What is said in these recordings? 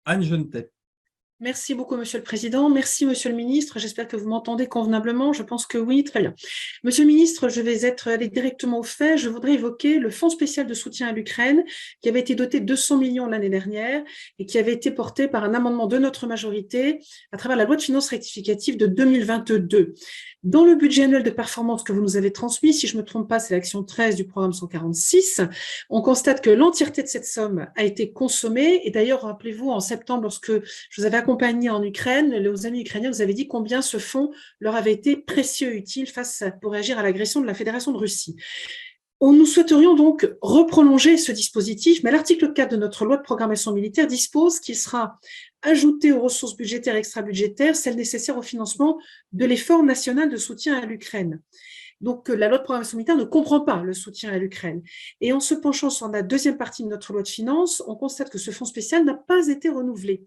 Anne Genetet. Merci beaucoup, Monsieur le Président. Merci, Monsieur le Ministre. J'espère que vous m'entendez convenablement. Je pense que oui, très bien. Monsieur le Ministre, je vais aller directement au fait. Je voudrais évoquer le Fonds spécial de soutien à l'Ukraine, qui avait été doté de 200 millions l'année dernière et qui avait été porté par un amendement de notre majorité à travers la loi de finances rectificative de 2022. Dans le budget annuel de performance que vous nous avez transmis, si je ne me trompe pas, c'est l'action 13 du programme 146, on constate que l'entièreté de cette somme a été consommée. Et d'ailleurs, rappelez-vous, en septembre, lorsque je vous avais accompagné en Ukraine, aux amis ukrainiens, vous avez dit combien ce fonds leur avait été précieux, utile pour réagir à l'agression de la Fédération de Russie. Nous souhaiterions donc reprolonger ce dispositif, mais l'article 4 de notre loi de programmation militaire dispose qu'il sera ajouté aux ressources budgétaires et extra-budgétaires celles nécessaires au financement de l'effort national de soutien à l'Ukraine. Donc, la loi de programmation militaire ne comprend pas le soutien à l'Ukraine. Et en se penchant sur la deuxième partie de notre loi de finances, on constate que ce fonds spécial n'a pas été renouvelé.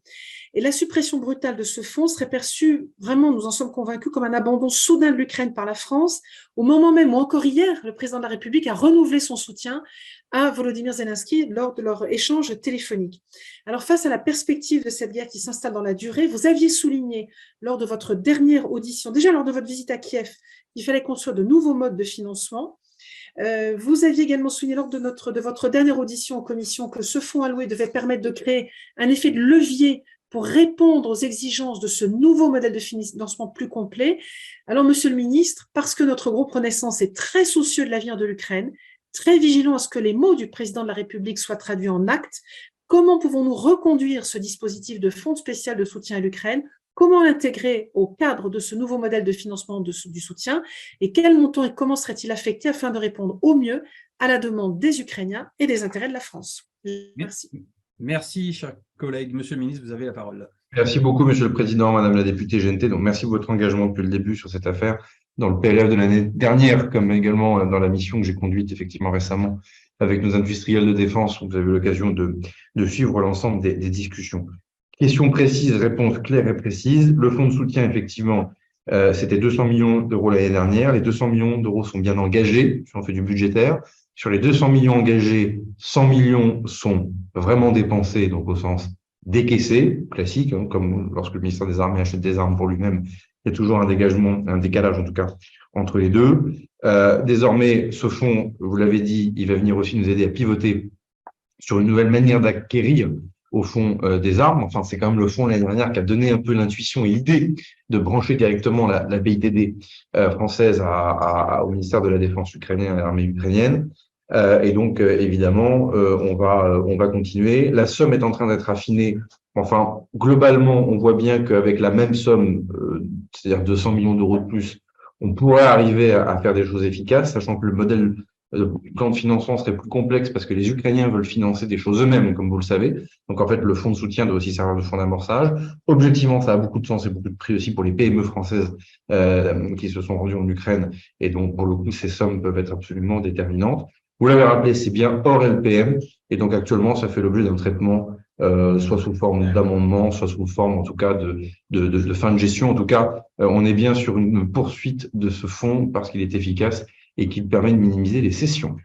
Et la suppression brutale de ce fonds serait perçue, vraiment, nous en sommes convaincus, comme un abandon soudain de l'Ukraine par la France, au moment même où, encore hier, le président de la République a renouvelé son soutien à Volodymyr Zelensky lors de leur échange téléphonique. Alors, face à la perspective de cette guerre qui s'installe dans la durée, vous aviez souligné, lors de votre dernière audition, déjà lors de votre visite à Kiev, qu'il fallait construire de nouveaux modes de financement. Vous aviez également souligné lors de votre dernière audition en commission que ce fonds alloué devait permettre de créer un effet de levier pour répondre aux exigences de ce nouveau modèle de financement plus complet. Alors, Monsieur le Ministre, parce que notre groupe Renaissance est très soucieux de l'avenir de l'Ukraine, très vigilant à ce que les mots du président de la République soient traduits en actes, comment pouvons-nous reconduire ce dispositif de fonds spécial de soutien à l'Ukraine? Comment l'intégrer au cadre de ce nouveau modèle de financement du soutien et quel montant et comment serait-il affecté afin de répondre au mieux à la demande des Ukrainiens et des intérêts de la France? Merci. Merci, cher collègue. Monsieur le ministre, vous avez la parole. Merci beaucoup, Monsieur le Président, Madame la députée Genetet. Donc, merci de votre engagement depuis le début sur cette affaire, dans le PLF de l'année dernière, comme également dans la mission que j'ai conduite effectivement récemment avec nos industriels de défense, où vous avez eu l'occasion de suivre l'ensemble des discussions. Question précise, réponse claire et précise. Le fonds de soutien, effectivement, c'était 200 millions d'euros l'année dernière. Les 200 millions d'euros sont bien engagés, si on fait du budgétaire. Sur les 200 millions engagés, 100 millions sont vraiment dépensés, donc au sens décaissé, classique, hein, comme lorsque le ministère des Armées achète des armes pour lui-même, il y a toujours un décalage en tout cas, entre les deux. Désormais, ce fonds, vous l'avez dit, il va venir aussi nous aider à pivoter sur une nouvelle manière d'acquérir au fond des armes. Enfin, c'est quand même le fonds l'année dernière qui a donné un peu l'intuition et l'idée de brancher directement la BITD française au ministère de la Défense ukrainien, à l'armée ukrainienne. Et donc, évidemment, on va continuer. La somme est en train d'être affinée. Enfin, globalement, on voit bien qu'avec la même somme, c'est-à-dire 200 millions d'euros de plus, on pourrait arriver à faire des choses efficaces, sachant que le modèle de plan de financement serait plus complexe parce que les Ukrainiens veulent financer des choses eux-mêmes, comme vous le savez. Donc, en fait, le fonds de soutien doit aussi servir de fonds d'amorçage. Objectivement, ça a beaucoup de sens et beaucoup de prix aussi pour les PME françaises qui se sont rendues en Ukraine. Et donc, pour le coup, ces sommes peuvent être absolument déterminantes. Vous l'avez rappelé, c'est bien hors LPM. Et donc, actuellement, ça fait l'objet d'un traitement soit sous forme d'amendement, soit sous forme, en tout cas, de fin de gestion. En tout cas, on est bien sur une poursuite de ce fonds parce qu'il est efficace et qu'il permet de minimiser les cessions.